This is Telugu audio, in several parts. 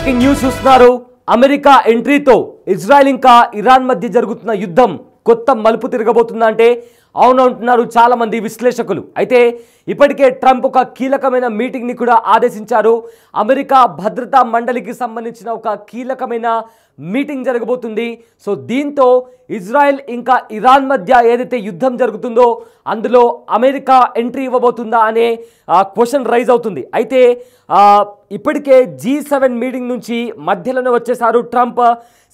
బ్రేకింగ్ న్యూస్ చూస్తున్నారు. అమెరికా ఎంట్రీతో ఇజ్రాయెల్ ఇంకా ఇరాన్ మధ్య జరుగుతున్న యుద్ధం కొత్త మలుపు తిరగబోతుందా అంటే అవునంటున్నారు చాలా మంది విశ్లేషకులు. అయితే ఇప్పటికే ట్రంప్ ఒక కీలకమైన మీటింగ్ని కూడా ఆదేశించారు. అమెరికా భద్రతా మండలికి సంబంధించిన ఒక కీలకమైన మీటింగ్ జరగబోతుంది. సో దీంతో ఇజ్రాయెల్ ఇంకా ఇరాన్ మధ్య ఏదైతే యుద్ధం జరుగుతుందో అందులో అమెరికా ఎంట్రీ ఇవ్వబోతుందా అనే క్వశ్చన్ రైజ్ అవుతుంది. అయితే ఇప్పటికే G7 మీటింగ్ నుంచి మధ్యలోనే వచ్చేసారు ట్రంప్.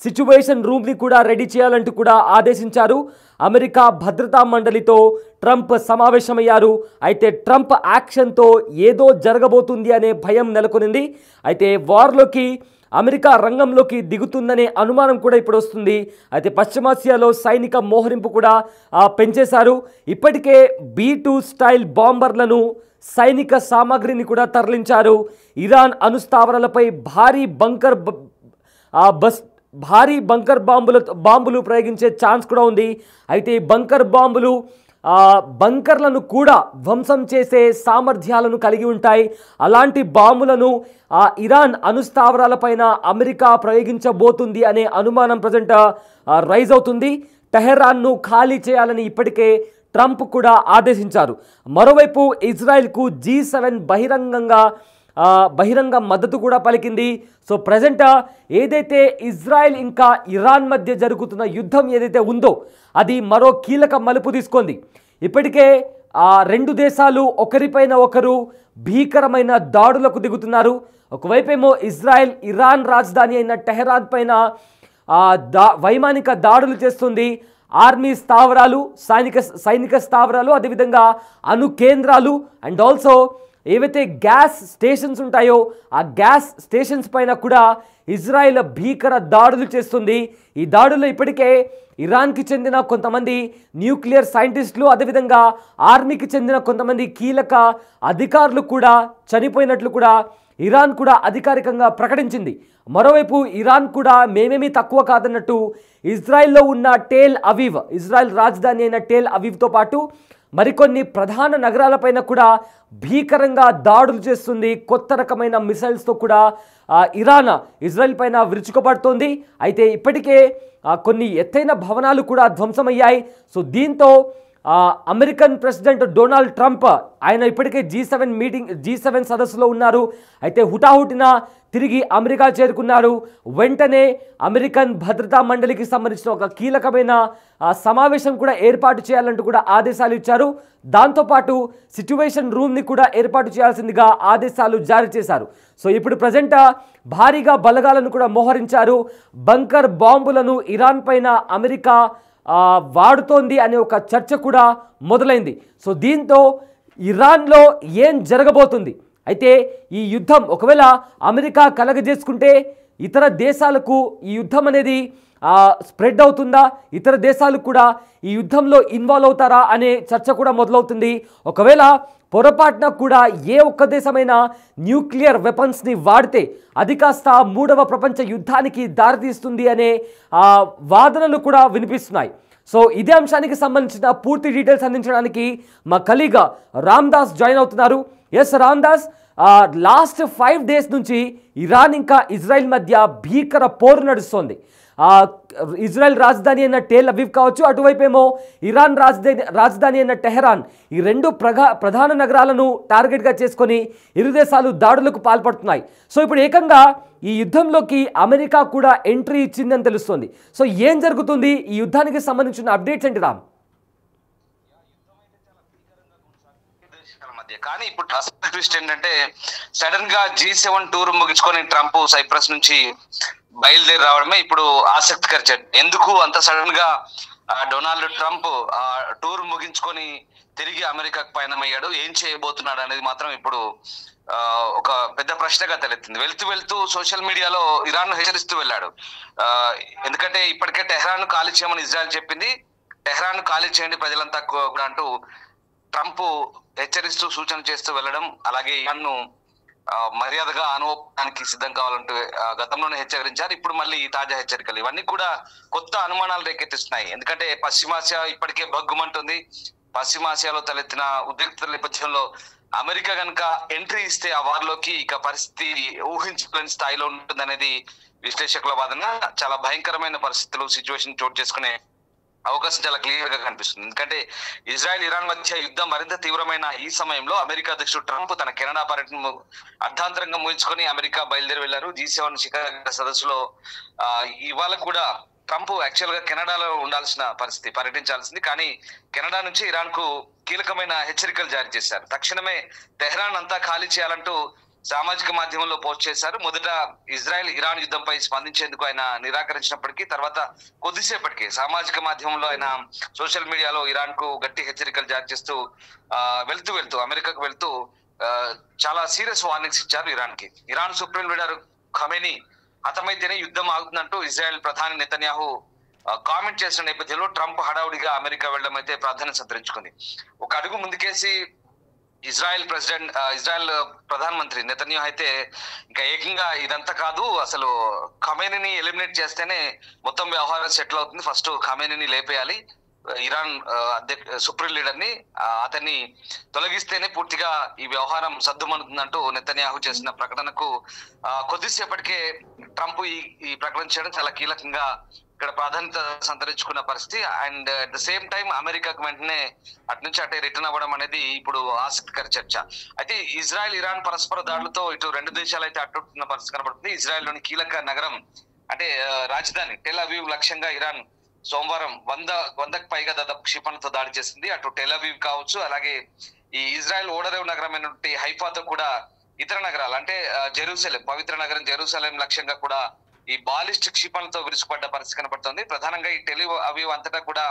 సిచ్యువేషన్ రూమ్ని కూడా రెడీ చేయాలంటూ కూడా ఆదేశించారు. అమెరికా భద్రతా మండలితో ట్రంప్ సమావేశమయ్యారు. అయితే ట్రంప్ యాక్షన్తో ఏదో జరగబోతుంది అనే భయం నెలకొనింది. అయితే వార్లోకి అమెరికా రంగంలోకి దిగుతుందనే అనుమానం కూడా ఇప్పుడు వస్తుంది. అయితే పశ్చిమాసియాలో సైనిక మోహరింపు కూడా పెంచేశారు. ఇప్పటికే B-2 స్టైల్ బాంబర్లను సైనిక సామాగ్రిని కూడా తరలించారు. ఇరాన్ అణుస్థావరాలపై భారీ బంకర్ బాంబులు ప్రయోగించే ఛాన్స్ కూడా ఉంది. అయితే బంకర్ బాంబులు బంకర్లను కూడా ధ్వంసం చేసే సామర్థ్యాలను కలిగి ఉంటాయి. అలాంటి బాంబులను ఇరాన్ అణుస్థావరాలపైన అమెరికా ప్రయోగించబోతుంది అనే అనుమానం ప్రజెంట్ రైజ్ అవుతుంది. టెహరాన్ను ఖాళీ చేయాలని ఇప్పటికే ట్రంప్ కూడా ఆదేశించారు. మరోవైపు ఇజ్రాయెల్కు G7 బహిరంగ మద్దతు కూడా పలికింది. సో ప్రజెంట్ ఏదైతే ఇజ్రాయెల్ ఇంకా ఇరాన్ మధ్య జరుగుతున్న యుద్ధం ఏదైతే ఉందో అది మరో కీలక మలుపు తీసుకుంది. ఇప్పటికే రెండు దేశాలు ఒకరిపైన ఒకరు భీకరమైన దాడులకు దిగుతున్నారు. ఒకవైపేమో ఇజ్రాయెల్ ఇరాన్ రాజధాని అయిన టెహరాన్ పైన వైమానిక దాడులు చేస్తుంది. ఆర్మీ స్థావరాలు, సైనిక స్థావరాలు, అదేవిధంగా అణు కేంద్రాలు అండ్ ఆల్సో ఏవైతే గ్యాస్ స్టేషన్స్ ఉంటాయో ఆ గ్యాస్ స్టేషన్స్ పైన కూడా ఇజ్రాయెల్ భీకర దాడులు చేస్తుంది. ఈ దాడుల్లో ఇప్పటికే ఇరాన్కి చెందిన కొంతమంది న్యూక్లియర్ సైంటిస్టులు, అదేవిధంగా ఆర్మీకి చెందిన కొంతమంది కీలక అధికారులు కూడా చనిపోయినట్లు కూడా ఇరాన్ కూడా అధికారికంగా ప్రకటించింది. మరోవైపు ఇరాన్ కూడా మేమేమీ తక్కువ కాదన్నట్టు ఇజ్రాయెల్లో ఉన్న టెల్ అవీవ్, ఇజ్రాయెల్ రాజధాని అయిన టెల్ అవీవ్తో పాటు మరికొన్ని ప్రధాన నగరాలపైన కూడా భీకరంగా దాడులు చేస్తుంది. కొత్త రకమైన మిసైల్స్తో కూడా ఇరాన్ ఇజ్రాయెల్ పైన విరుచుకుపడుతోంది. అయితే ఇప్పటికే కొన్ని ఎత్తైన భవనాలు కూడా ధ్వంసమయ్యాయి. సో దీంతో అమెరికన్ ప్రెసిడెంట్ డొనాల్డ్ ట్రంప్ ఆయన ఇప్పటికే G7 సదస్సులో ఉన్నారు. అయితే హుటాహుటిన తిరిగి అమెరికా చేరుకున్నారు. వెంటనే అమెరికన్ భద్రతా మండలికి సంబంధించిన ఒక కీలకమైన సమావేశం కూడా ఏర్పాటు చేయాలంటూ కూడా ఆదేశాలు ఇచ్చారు. దాంతోపాటు సిచ్యువేషన్ రూమ్ని కూడా ఏర్పాటు చేయాల్సిందిగా ఆదేశాలు జారీ చేశారు. సో ఇప్పుడు ప్రజెంట్ భారీగా బలగాలను కూడా మోహరించారు. బంకర్ బాంబులను ఇరాన్ పైన అమెరికా వాడుతోంది అనే ఒక చర్చ కూడా మొదలైంది. సో దీంతో ఇరాన్లో ఏం జరగబోతుంది? అయితే ఈ యుద్ధం ఒకవేళ అమెరికా కలగజేసుకుంటే ఇతర దేశాలకు ఈ యుద్ధం అనేది స్ప్రెడ్ అవుతుందా? ఇతర దేశాలు కూడా ఈ యుద్ధంలో ఇన్వాల్వ్ అవుతారా అనే చర్చ కూడా మొదలవుతుంది. ఒకవేళ పొరపాటున కూడా ఏ ఒక్క దేశమైనా న్యూక్లియర్ వెపన్స్ని వాడితే అది కాస్త 3వ ప్రపంచ యుద్ధానికి దారితీస్తుంది అనే వాదనలు కూడా వినిపిస్తున్నాయి. సో ఇదే అంశానికి సంబంధించిన పూర్తి డీటెయిల్స్ అందించడానికి మా కలీగ్ రామ్దాస్ జాయిన్ అవుతున్నారు. ఎస్ రామ్దాస్, లాస్ట్ 5 days నుంచి ఇరాన్ ఇంకా ఇజ్రాయెల్ మధ్య భీకర పోరు నడుస్తోంది. ఇజ్రాయెల్ రాజధాని అయిన టెల్ అవీవ్ కావచ్చు, అటువైపేమో ఇరాన్ రాజధాని అయిన టెహరాన్, ఈ రెండు ప్రధాన నగరాలను టార్గెట్గా చేసుకొని ఇరు దేశాలు దాడులకు పాల్పడుతున్నాయి. సో ఇప్పుడు ఏకంగా ఈ యుద్ధంలోకి అమెరికా కూడా ఎంట్రీ ఇచ్చిందని తెలుస్తోంది. సో ఏం జరుగుతుంది? ఈ యుద్ధానికి సంబంధించిన అప్డేట్స్ ఏంటి రామ్? కానీ ఇప్పుడు ట్విస్ట్ ఏంటంటే సడన్ గా G7 టూర్ ముగించుకొని ట్రంప్ సైప్రస్ నుంచి బయలుదేరి రావడమే ఇప్పుడు ఆసక్తికర చర్చ. ఎందుకు అంత సడన్ గా డొనాల్డ్ ట్రంప్ టూర్ ముగించుకొని తిరిగి అమెరికాకు పయనమయ్యాడు? ఏం చేయబోతున్నాడు అనేది మాత్రం ఇప్పుడు ఒక పెద్ద ప్రశ్నగా తలెత్తింది. వెళ్తూ సోషల్ మీడియాలో ఇరాన్ హెచ్చరిస్తూ వెళ్ళాడు. ఎందుకంటే ఇప్పటికే టెహరాన్ ఖాళీ చేయమని ఇజ్రాయెల్ చెప్పింది. టెహరాన్ ఖాళీ చేయండి ప్రజలంతా అంటూ ట్రంప్ హెచ్చరిస్తూ సూచన చేస్తూ వెళ్ళడం, అలాగే ఇరాన్ను మర్యాదగా అనుభవానికి సిద్ధం కావాలంటూ గతంలోనే హెచ్చరించారు. ఇప్పుడు మళ్ళీ తాజా హెచ్చరికలు ఇవన్నీ కూడా కొత్త అనుమానాలు రేకెత్తిస్తున్నాయి. ఎందుకంటే పశ్చిమాసియా ఇప్పటికే భగ్గుమంటుంది. పశ్చిమాసియాలో తలెత్తిన ఉద్రిక్తత నేపథ్యంలో అమెరికా కనుక ఎంట్రీ ఇస్తే ఆ వార్లోకి ఇక పరిస్థితి ఊహించుకోని స్థాయిలో ఉంటుందనేది విశ్లేషకుల వాదన. చాలా భయంకరమైన పరిస్థితులు సిచ్యువేషన్ చోటు చేసుకునే అవకాశం చాలా క్లియర్ గా కనిపిస్తుంది. ఎందుకంటే ఇజ్రాయెల్ ఇరాన్ మధ్య యుద్ధం మరింత తీవ్రమైన ఈ సమయంలో అమెరికా అధ్యక్షుడు ట్రంప్ తన కెనడా పర్యటన అర్ధాంతరంగా ముగించుకొని అమెరికా బయలుదేరి వెళ్లారు. G7 శిఖర సదస్సులో ఇవాళ కూడా ట్రంప్ యాక్చువల్ గా కెనడాలో ఉండాల్సిన పరిస్థితి, పర్యటించాల్సింది. కానీ కెనడా నుంచి ఇరాన్ కు కీలకమైన హెచ్చరికలు జారీ చేశారు. తక్షణమే తెహ్రాన్ అంతా ఖాళీ చేయాలంటూ సామాజిక మాధ్యమంలో పోస్ట్ చేశారు. మొదట ఇజ్రాయెల్ ఇరాన్ యుద్ధంపై స్పందించేందుకు ఆయన నిరాకరించినప్పటికీ తర్వాత కొద్దిసేపటికి సామాజిక మాధ్యమంలో ఆయన సోషల్ మీడియాలో ఇరాన్ కు గట్టి హెచ్చరికలు జారీ చేస్తూ వెళ్తూ అమెరికాకు వెళ్తూ చాలా సీరియస్ వార్నింగ్స్ ఇచ్చారు ఇరాన్ కి. ఇరాన్ సుప్రీం లీడర్ ఖమేనీ హతమైతేనే యుద్ధం ఆగుతుందంటూ ఇజ్రాయెల్ ప్రధాని నెతన్యాహు కామెంట్ చేసిన నేపథ్యంలో ట్రంప్ హడావుడిగా అమెరికా వెళ్లడం అయితే ప్రాధాన్యత సంతరించుకుంది. ఒక అడుగు ముందుకేసి ఇజ్రాయెల్ ప్రధానమంత్రి నెతన్యాహు అయితే ఇంకా ఏకంగా ఇదంతా కాదు, అసలు ఖమేనీని ఎలిమినేట్ చేస్తేనే మొత్తం వ్యవహారం సెటిల్ అవుతుంది, ఫస్ట్ ఖమేనీని లేపేయాలి, ఇరాన్ సుప్రీం లీడర్ ని అతన్ని తొలగిస్తేనే పూర్తిగా ఈ వ్యవహారం సద్దుమణుతుందంటూ నెతన్యాహు చేసిన ప్రకటనకు కొద్దిసేపటికే ట్రంప్ ఈ ప్రకటన చేయడం చాలా కీలకంగా ఇక్కడ ప్రాధాన్యత సంతరించుకున్న పరిస్థితి. And at the same time అమెరికాకు వెంటనే అటు నుంచి అటే రిటర్న్ అవ్వడం అనేది ఇప్పుడు ఆసక్తికర చర్చ. అయితే ఇజ్రాయెల్ ఇరాన్ పరస్పర దాడులతో ఇటు రెండు దేశాలు అయితే అట్టుతున్న పరిస్థితి కనబడుతుంది. ఇజ్రాయెల్ లోని కీలక నగరం అంటే రాజధాని టెల్ అవీవ్ లక్ష్యంగా ఇరాన్ సోమవారం 100కు పైగా దాదాపు క్షిపణులతో దాడి చేసింది. అటు టెల్ అవీవ్ కావచ్చు, అలాగే ఈ ఇజ్రాయెల్ ఓడరేవు నగరమైనటువంటి హైఫాతో కూడా ఇతర నగరాలు అంటే జెరూసలేం, పవిత్ర నగరం జెరూసలేం లక్ష్యంగా కూడా ఈ బాలిస్టిక్ క్షిపణులతో విరుచుకుపడ్డ పరిస్థితి కనబడుతుంది. ప్రధానంగా ఈ టెల్ అవీవ్ అంతటా కూడా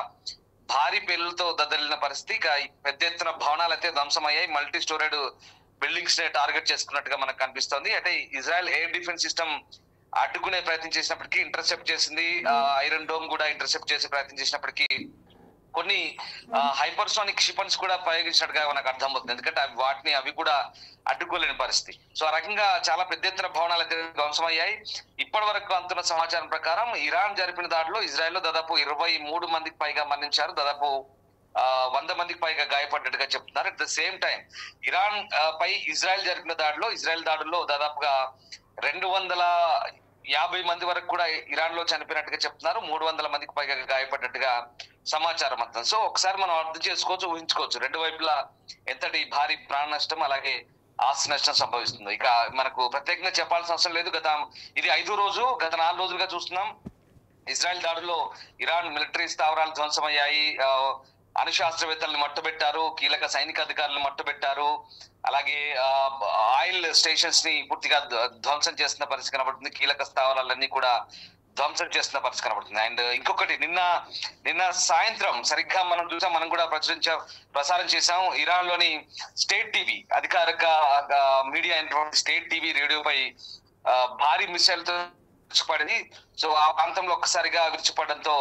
భారీ పేలులతో దద్దలిన పరిస్థితి. ఇక పెద్ద ఎత్తున భవనాలు అయితే ధ్వంసమయ్యాయి, మల్టీ స్టోరేడ్ బిల్డింగ్స్ ని టార్గెట్ చేసుకున్నట్టుగా మనకు కనిపిస్తోంది. అంటే ఇజ్రాయెల్ ఎయిర్ డిఫెన్స్ సిస్టమ్ అడ్డుకునే ప్రయత్నం చేసినప్పటికీ ఇంటర్సెప్ట్ చేసింది, ఐరన్ డోమ్ కూడా ఇంటర్సెప్ట్ చేసే ప్రయత్నం చేసినప్పటికీ కొన్ని హైపర్సోనిక్ క్షిపణ్స్ కూడా ప్రయోగించినట్టుగా మనకు అర్థమవుతుంది. ఎందుకంటే అవి కూడా అడ్డుకోలేని పరిస్థితి. సో ఆ రకంగా చాలా పెద్ద ఎత్తున భవనాలు అయితే ధ్వంసమయ్యాయి. ఇప్పటి వరకు అందుతున్న సమాచారం ప్రకారం ఇరాన్ జరిపిన దాడిలో ఇజ్రాయెల్లో దాదాపు 23 మందికి పైగా మరణించారు, దాదాపు 100 మందికి పైగా గాయపడ్డట్టుగా చెప్తున్నారు. At the same time Iran పై ఇజ్రాయెల్ జరిపిన ఇజ్రాయెల్ దాడుల్లో దాదాపుగా 250 మంది వరకు కూడా ఇరాన్ లో చనిపోయినట్టుగా చెప్తున్నారు, 300 మందికి పైగా గాయపడ్డట్టుగా సమాచారం అంతా. సో ఒకసారి మనం అర్థం చేసుకోవచ్చు, ఊహించుకోవచ్చు రెండు వైపులా ఎంతటి భారీ ప్రాణ నష్టం అలాగే ఆస్తి నష్టం సంభవిస్తుంది. ఇక మనకు ప్రత్యేకంగా చెప్పాల్సిన అవసరం లేదు. ఇది 5వ రోజు, గత 4 రోజులుగా చూస్తున్నాం ఇజ్రాయెల్ దాడుల్లో ఇరాన్ మిలిటరీ స్థావరాలు ధ్వంసమయ్యాయి, అణుశాస్త్రవేత్తలను మట్టుబెట్టారు, కీలక సైనిక అధికారులను మట్టుబెట్టారు, అలాగే ఆయిల్ స్టేషన్స్ ని పూర్తిగా ధ్వంసం చేస్తున్న పరిస్థితి కనబడుతుంది, కీలక స్థావరాలన్నీ కూడా ధ్వంసం చేస్తున్న పరిస్థితి కనబడుతుంది. అండ్ ఇంకొకటి నిన్న సాయంత్రం సరిగ్గా మనం కూడా ప్రసారం చేశాం, ఇరాన్ లోని స్టేట్ టీవీ అధికారిక మీడియా అయినటువంటి స్టేట్ టీవీ రేడియోపై భారీ మిసైల్ తో విరుచుకుపడింది. సో ఆ ప్రాంతంలో ఒక్కసారిగా విరుచుపడడంతో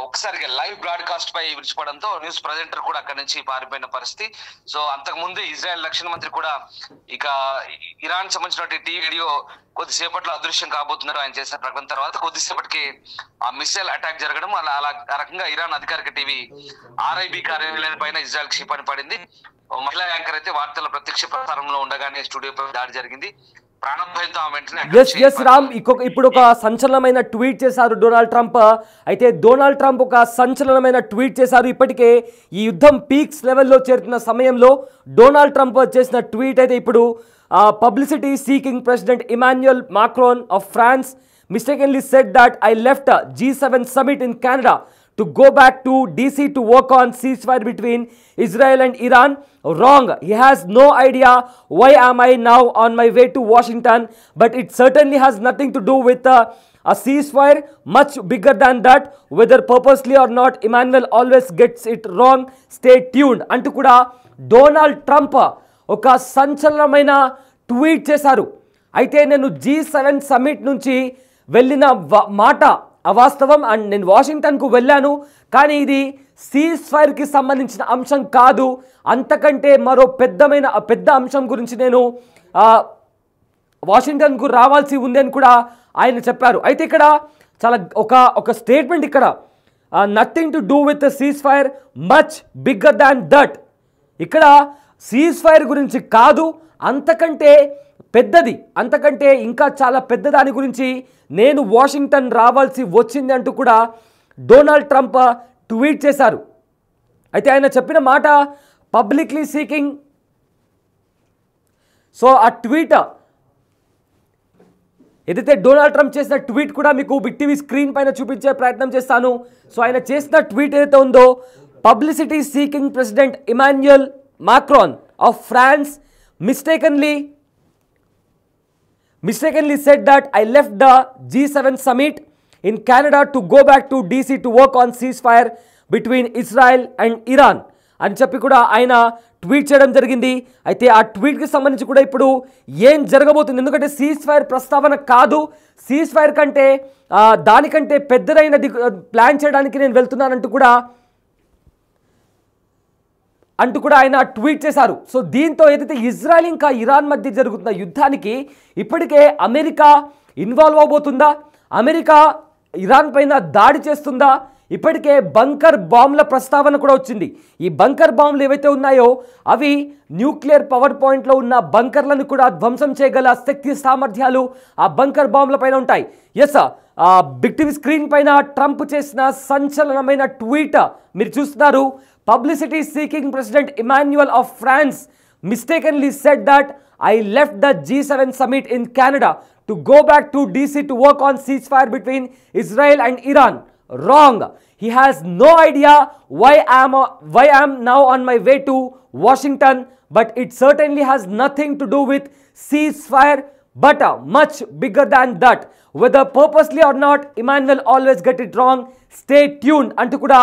ఒకసారిగా లైవ్ బ్రాడ్కాస్ట్ పై విడిచిపడంతో న్యూస్ ప్రజెంటర్ కూడా అక్కడి నుంచి పారిపోయిన పరిస్థితి. సో అంతకు ముందే ఇజ్రాయెల్ రక్షణ మంత్రి కూడా ఇక ఇరాన్ సంబంధించిన టీవీ వీడియో కొద్దిసేపట్లో అదృశ్యం కాబోతున్నారు ఆయన చేసిన ప్రకటన తర్వాత. కొద్దిసేపటికి ఆ మిసైల్ అటాక్ జరగడం అలా ఆ రకంగా ఇరాన్ అధికారిక టీవీ RIB కార్యాలయం పైన ఇజ్రాయెల్ క్షిపణి పడింది. మహిళా యాంకర్ అయితే వార్తల ప్రత్యక్ష ప్రసారంలో ఉండగానే స్టూడియోపై దాడి జరిగింది. రామ్ ఇప్పుడు ఒక సంచలనమైన ట్వీట్ చేశారు డొనాల్డ్ ట్రంప్. అయితే డొనాల్డ్ ట్రంప్ ఒక సంచలనమైన ట్వీట్ చేశారు. ఇప్పటికే ఈ యుద్ధం పీక్స్ లెవెల్లో చేరుతున్న సమయంలో డొనాల్డ్ ట్రంప్ చేసిన ట్వీట్ అయితే ఇప్పుడు publicity seeking president Emmanuel Macron of France mistakenly said that I left a G7 summit in Canada to go back to DC to work on ceasefire between Israel and Iran. Wrong. He has no idea why am I now on my way to Washington, but it certainly has nothing to do with a ceasefire much bigger than that. Whether purposely or not, Emmanuel always gets it wrong. Stay tuned. అంటూ కూడా డొనాల్డ్ ట్రంప్ ఒక సంచలనమైన ట్వీట్ చేశారు. అయితే నేను G7 సమ్మిట్ నుంచి వెళ్ళిన మాట అవాస్తవం అండ్ నేను వాషింగ్టన్కు వెళ్ళాను, కానీ ఇది సీజ్ ఫైర్కి సంబంధించిన అంశం కాదు, అంతకంటే మరో పెద్ద అంశం గురించి నేను వాషింగ్టన్కు రావాల్సి ఉంది అని కూడా ఆయన చెప్పారు. అయితే ఇక్కడ చాలా ఒక స్టేట్మెంట్ ఇక్కడ nothing to do with cease fire much bigger than that. ఇక్కడ సీజ్ ఫైర్ గురించి కాదు, అంతకంటే పెద్దది, అంతకంటే ఇంకా చాలా పెద్ద దాని గురించి నేను వాషింగ్టన్ రావాల్సి వచ్చింది అంటూ కూడా డొనాల్డ్ ట్రంప్ ట్వీట్ చేశారు. అయితే ఆయన చెప్పిన మాట పబ్లిక్లీ సీకింగ్. సో ఆ ట్వీట్ ఏదైతే డొనాల్డ్ ట్రంప్ చేసిన ట్వీట్ కూడా మీకు బిగ్ టీవీ స్క్రీన్ పైన చూపించే ప్రయత్నం చేస్తాను. సో ఆయన చేసిన ట్వీట్ ఏదైతే ఉందో, publicity seeking president Emmanuel Macron of France mistakenly said that I left the G7 summit in Canada to go back to DC to work on ceasefire between Israel and Iran అని చెప్పి కూడా ఆయన ట్వీట్ చేయడం జరిగింది. అయితే ఆ ట్వీట్కి సంబంధించి కూడా ఇప్పుడు ఏం జరగబోతుంది, ఎందుకంటే సీజ్ ఫైర్ ప్రస్తావన కాదు, సీజ్ ఫైర్ కంటే దానికంటే పెద్దదైనది ప్లాన్ చేయడానికి నేను వెళ్తున్నానంటూ కూడా ఆయన ట్వీట్ చేశారు. సో దీంతో ఏదైతే ఇజ్రాయెల్ ఇంకా ఇరాన్ మధ్య జరుగుతున్న యుద్ధానికి ఇప్పటికే అమెరికా ఇన్వాల్వ్ అవబోతుందా, అమెరికా ఇరాన్ పైన దాడి చేస్తుందా, ఇప్పటికే బంకర్ బాంబ్ల ప్రస్తావన కూడా వచ్చింది. ఈ బంకర్ బాంబులు ఏవైతే ఉన్నాయో అవి న్యూక్లియర్ పవర్ పాయింట్లో ఉన్న బంకర్లను కూడా ధ్వంసం చేయగల శక్తి సామర్థ్యాలు ఆ బంకర్ బాంబుల పైన ఉంటాయి. ఎస్, బిగ్ టీవీ స్క్రీన్ పైన ట్రంప్ చేసిన సంచలనమైన ట్వీట్ మీరు చూస్తున్నారు. Publicity seeking President Emmanuel of France mistakenly said that I left the G7 summit in Canada to go back to DC to work on ceasefire between Israel and Iran. Wrong. He has no idea why I am now on my way to Washington, but it certainly has nothing to do with ceasefire, but much bigger than that. Whether purposely or not, Emmanuel always get it wrong. Stay tuned అంటూ కూడా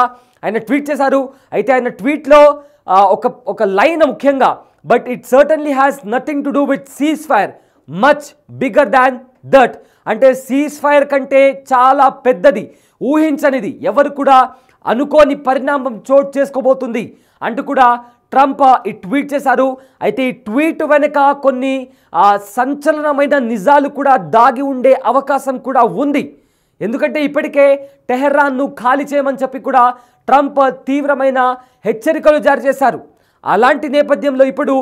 ఆయన ట్వీట్ చేశారు. అయితే ఆయన ట్వీట్లో ఒక లైన్ ముఖ్యంగా, but it certainly has nothing to do with cease fire, much bigger than that. అంటే సీజ్ ఫైర్ కంటే చాలా పెద్దది, ఊహించనిది, ఎవరు కూడా అనుకోని పరిణామం చోటు చేసుకోబోతుంది అంటూ కూడా ట్రంప్ ఈ ట్వీట్ చేశారు. అయితే ఈ ట్వీట్ వెనుక కొన్ని సంచలనమైన నిజాలు కూడా దాగి ఉండే అవకాశం కూడా ఉంది. ఎందుకంటే ఇప్పటికే టెహరాన్ను ఖాళీ చేయమని చెప్పి కూడా ట్రంప్ తీవ్రమైన హెచ్చరికలు జారీ చేశారు. అలాంటి నేపథ్యంలో ఇప్పుడు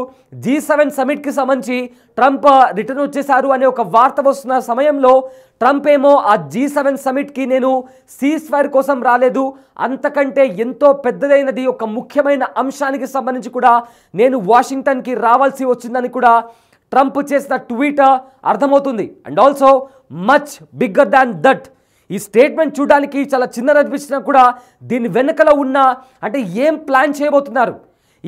G7 సమిట్కి సంబంధించి ట్రంప్ రిటర్న్ వచ్చేశారు అనే ఒక వార్త వస్తున్న సమయంలో ట్రంప్ ఏమో ఆ G7 సమిట్కి నేను సీజ్ ఫైర్ కోసం రాలేదు, అంతకంటే ఎంతో పెద్దదైనది ఒక ముఖ్యమైన అంశానికి సంబంధించి కూడా నేను వాషింగ్టన్కి రావాల్సి వచ్చిందని కూడా ట్రంప్ చేసిన ట్వీట్ అర్థమవుతుంది. And also much bigger than that. ఈ స్టేట్మెంట్ చూడడానికి చాలా చిన్నది అనిపించినా కూడా దీని వెనుకలో ఉన్న అంటే ఏం ప్లాన్ చేయబోతున్నారు,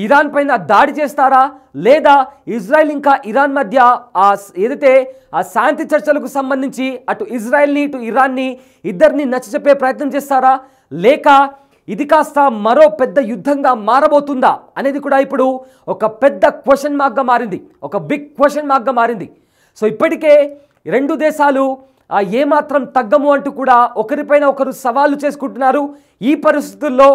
ఇరాన్ పైన దాడి చేస్తారా, లేదా ఇజ్రాయెల్ ఇంకా ఇరాన్ మధ్య ఏదైతే ఆ శాంతి చర్చలకు సంబంధించి అటు ఇజ్రాయెల్ని ఇటు ఇరాన్ని ఇద్దరిని నచ్చచెప్పే ప్రయత్నం చేస్తారా, లేక ఇది కాస్త మరో పెద్ద యుద్ధంగా మారబోతుందా అనేది కూడా ఇప్పుడు ఒక పెద్ద క్వశ్చన్ మార్క్గా మారింది, ఒక బిగ్ క్వశ్చన్ మార్క్గా మారింది. సో ఇప్పటికే రెండు దేశాలు ఏమాత్రం తగ్గము అంటూ కూడా ఒకరిపైన ఒకరు సవాలు చేసుకుంటున్నారు. ఈ పరిస్థితుల్లో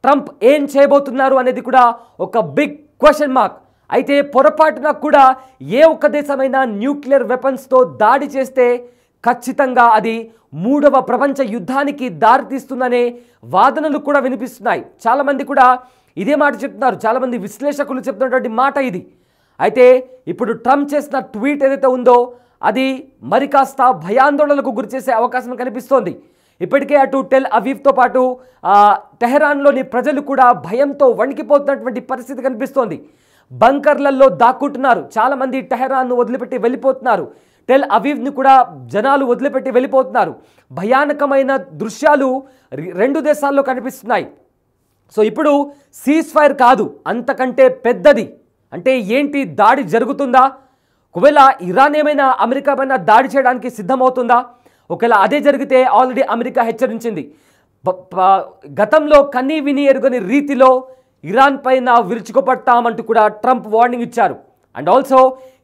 ట్రంప్ ఏం చేయబోతున్నారు అనేది కూడా ఒక బిగ్ క్వశ్చన్ మార్క్. అయితే పొరపాటున కూడా ఏ ఒక్క దేశమైనా న్యూక్లియర్ వెపన్స్తో దాడి చేస్తే ఖచ్చితంగా అది మూడవ ప్రపంచ యుద్ధానికి దారితీస్తుందనే వాదనలు కూడా వినిపిస్తున్నాయి. చాలామంది కూడా ఇదే మాట చెప్తున్నారు, చాలామంది విశ్లేషకులు చెప్తున్నటువంటి మాట ఇది. అయితే ఇప్పుడు ట్రంప్ చేసిన ట్వీట్ ఏదైతే ఉందో అది మరి కాస్త భయాందోళనలకు గురిచేసే అవకాశం కనిపిస్తోంది. ఇప్పటికే అటు టెల్ అవీవ్తో పాటు టెహరాన్లోని ప్రజలు కూడా భయంతో వణికిపోతున్నటువంటి పరిస్థితి కనిపిస్తోంది. బంకర్లలో దాక్కుంటున్నారు, చాలామంది టెహరాన్ను వదిలిపెట్టి వెళ్ళిపోతున్నారు, టెల్ అవీవ్ని కూడా జనాలు వదిలిపెట్టి వెళ్ళిపోతున్నారు. భయానకమైన దృశ్యాలు రెండు దేశాల్లో కనిపిస్తున్నాయి. సో ఇప్పుడు సీజ్ ఫైర్ కాదు, అంతకంటే పెద్దది. అంటే ఏంటి, దాడి జరుగుతుందా? ఒకవేళ ఇరాన్ ఏమైనా అమెరికా పైన దాడి చేయడానికి సిద్ధమవుతుందా? ఒకవేళ అదే జరిగితే ఆల్రెడీ అమెరికా హెచ్చరించింది. గతంలో కన్నీ విని ఎరుగని రీతిలో ఇరాన్ పైన విరుచుకుపడతామంటూ కూడా ట్రంప్ వార్నింగ్ ఇచ్చారు. అండ్ ఆల్సో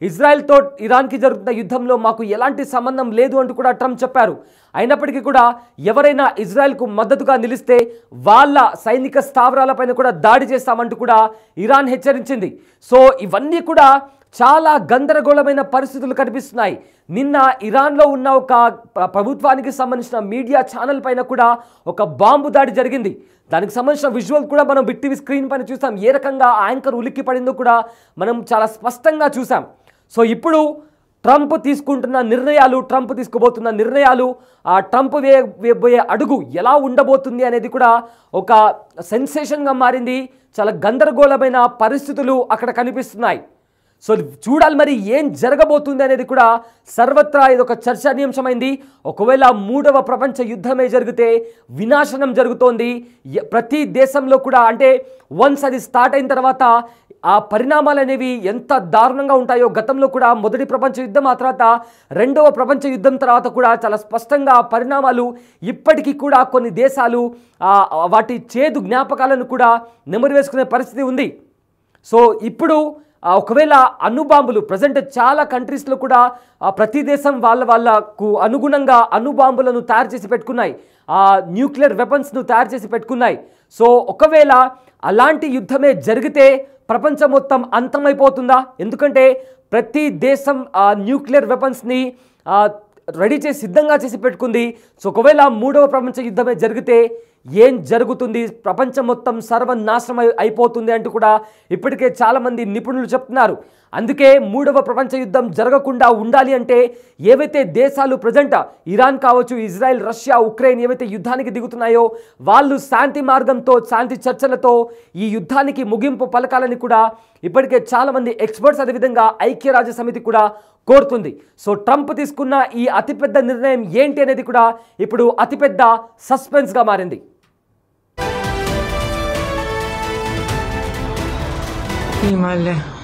ఇజ్రాయెల్తో ఇరాన్కి జరుగుతున్న యుద్ధంలో మాకు ఎలాంటి సంబంధం లేదు అంటూ కూడా ట్రంప్ చెప్పారు. అయినప్పటికీ కూడా ఎవరైనా ఇజ్రాయెల్కు మద్దతుగా నిలిస్తే వాళ్ళ సైనిక స్థావరాలపైన కూడా దాడి చేస్తామంటూ కూడా ఇరాన్ హెచ్చరించింది. సో ఇవన్నీ కూడా చాలా గందరగోళమైన పరిస్థితులు కనిపిస్తున్నాయి. నిన్న ఇరాన్లో ఉన్న ఒక ప్రభుత్వానికి సంబంధించిన మీడియా ఛానల్ పైన కూడా ఒక బాంబు దాడి జరిగింది. దానికి సంబంధించిన విజువల్ కూడా మనం బిగ్ టీవీ స్క్రీన్ పైన చూసాం. ఏ రకంగా యాంకర్ ఉలిక్కి పడిందో కూడా మనం చాలా స్పష్టంగా చూసాం. సో ఇప్పుడు ట్రంప్ తీసుకుంటున్న నిర్ణయాలు, ట్రంప్ తీసుకోబోతున్న నిర్ణయాలు, ఆ ట్రంప్ వేయబోయే అడుగు ఎలా ఉండబోతుంది అనేది కూడా ఒక సెన్సేషన్గా మారింది. చాలా గందరగోళమైన పరిస్థితులు అక్కడ కనిపిస్తున్నాయి. సో చూడాలి మరి ఏం జరగబోతుంది అనేది కూడా సర్వత్రా ఇది ఒక చర్చనీయాంశమైంది. ఒకవేళ మూడవ ప్రపంచ యుద్ధమే జరిగితే వినాశనం జరుగుతోంది ప్రతి దేశంలో కూడా. అంటే వన్స్ అది స్టార్ట్ అయిన తర్వాత ఆ పరిణామాలు అనేవి ఎంత దారుణంగా ఉంటాయో, గతంలో కూడా మొదటి ప్రపంచ యుద్ధం, ఆ తర్వాత రెండవ ప్రపంచ యుద్ధం తర్వాత కూడా చాలా స్పష్టంగా పరిణామాలు ఇప్పటికీ కూడా కొన్ని దేశాలు వాటి చేదు జ్ఞాపకాలను కూడా నెమరు వేసుకునే పరిస్థితి ఉంది. సో ఇప్పుడు ఒకవేళ అణుబాంబులు ప్రజెంట్ చాలా కంట్రీస్లో కూడా ప్రతి దేశం వాళ్ళకు అనుగుణంగా అణుబాంబులను తయారు చేసి పెట్టుకున్నాయి, న్యూక్లియర్ వెపన్స్ను తయారు చేసి పెట్టుకున్నాయి. సో ఒకవేళ అలాంటి యుద్ధమే జరిగితే ప్రపంచం మొత్తం అంతమైపోతుందా? ఎందుకంటే ప్రతి దేశం న్యూక్లియర్ వెపన్స్ని రెడీ చేసి సిద్ధంగా చేసి పెట్టుకుంది. సో ఒకవేళ మూడవ ప్రపంచ యుద్ధమే జరిగితే ఏం జరుగుతుంది? ప్రపంచం మొత్తం సర్వనాశనం అయిపోతుంది అంటూ కూడా ఇప్పటికే చాలామంది నిపుణులు చెప్తున్నారు. అందుకే మూడవ ప్రపంచ యుద్ధం జరగకుండా ఉండాలి అంటే ఏవైతే దేశాలు ప్రజెంట్ ఇరాన్ కావచ్చు, ఇజ్రాయెల్, రష్యా, ఉక్రెయిన్ ఏవైతే యుద్ధానికి దిగుతున్నాయో వాళ్ళు శాంతి మార్గంతో, శాంతి చర్చలతో ఈ యుద్ధానికి ముగింపు పలకాలని కూడా ఇప్పటికే చాలామంది ఎక్స్పర్ట్స్, అదేవిధంగా ఐక్యరాజ్య సమితి కూడా కోరుతుంది. సో ట్రంప్ తీసుకున్న ఈ అతిపెద్ద నిర్ణయం ఏంటి అనేది కూడా ఇప్పుడు అతిపెద్ద సస్పెన్స్గా మారింది. Himalaya.